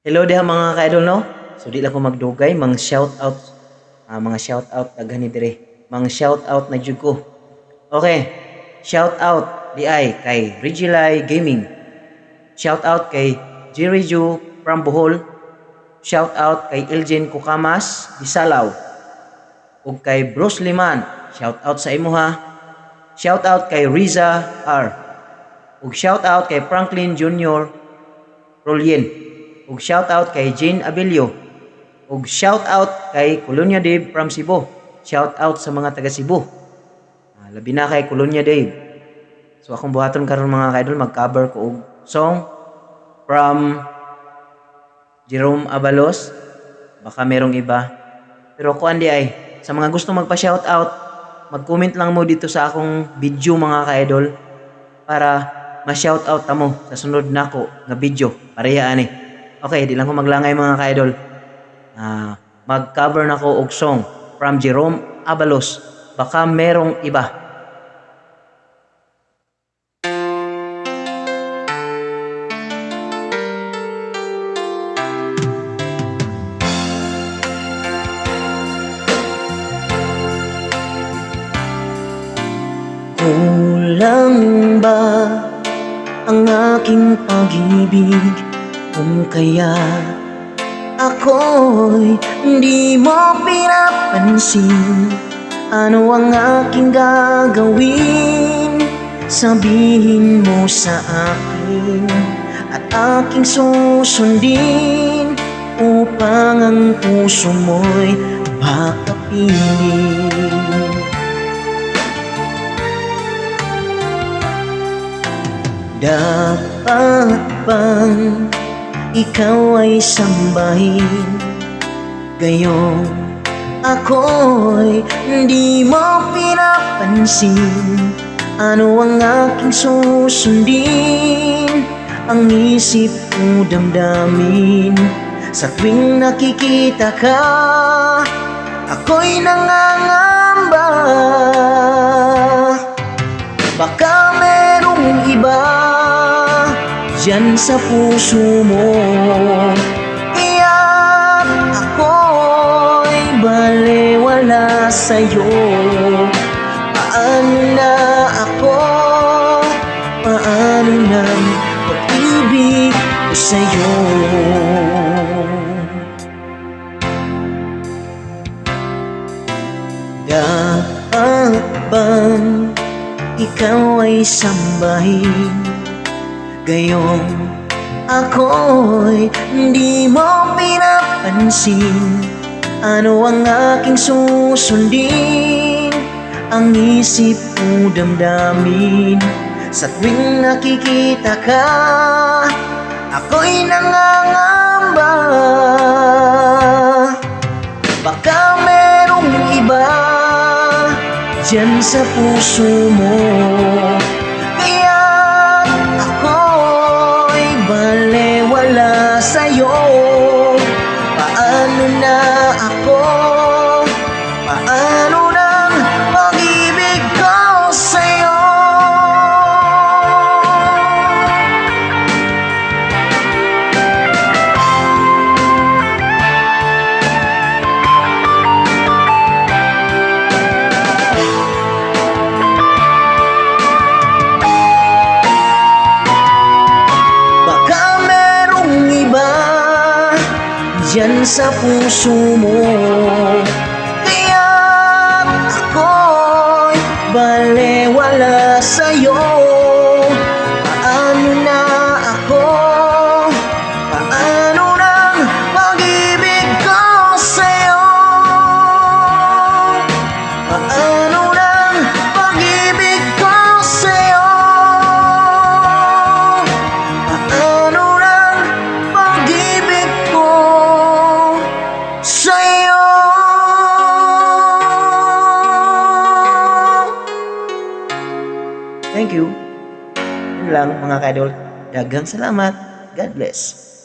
Hello diha mga ka-idol no. So di lang ko magdugay mang shout out mga shout out daghan dire. Mang shout out na jud ko. Okay. Shout out di ay kay Regilai Gaming. Shout out kay Jiriju from Bohol. Shout out kay Elgin Kukamas di Salaw. Ug kay Bruce Liman. Shout out sa imo ha. Shout out kay Riza R. Ug shout out kay Franklin Jr. Rolien. Ug shout out kay Jane Abelio. Ug shout out kay Colonia Dave from Cebu. Shout out sa mga taga Cebu. Labi na kay Colonia Dave. So akong buhaton karon mga ka-idol mag-cover ko og song from Jerome Abalos. Baka merong iba. Pero kuan di ay sa mga gusto magpa-shout out, mag-comment lang mo dito sa akong video mga ka-idol para ma-shout out tamo sa sunod nako nga video. Pareha ani. Okay, di lang ko maglangay mga ka-idol. Mag-cover na ko og song from Jerome Abalos. Baka merong iba. Kulang ba ang aking pag-ibig kung kaya ako'y hindi mo pinapansin? Ano ang aking gagawin? Sabihin mo sa akin at aking susundin upang ang puso mo'y makapiling. Dapat bang ikaw ay sambahin? Gayong ako'y hindi mo pinapansin. Ano ang aking susundin? Ang isip ko damdamin. Sa tuwing nakikita ka, ako'y nangangamba. Baka merong iba diyan sa puso mo, kaya't ako'y balewala sa'yo. Paano na ako? Paano ng pag-ibig ko sa'yo? Dapat bang ikaw ay sambahin? Gayong ako'y hindi mo pinapansin. Ano ang aking susundin? Ang isip ko damdamin. Sa tuwing nakikita ka, ako'y nangangamba. Baka merong iba diyan sa puso mo, balewala sa'yo. Paano na ako? Paano ng pag-ibig ko sa'yo? Diyan sa puso mo, kaya't ako'y balewala sa'yo. Paano na ako? Paano ng pag-ibig ko sa'yo? Paano ng pag-ibig ko sa'yo? Paano ng pag-ibig ko sa'yo? Thank you. Yun lang mga ka-idol. Daghang salamat. God bless.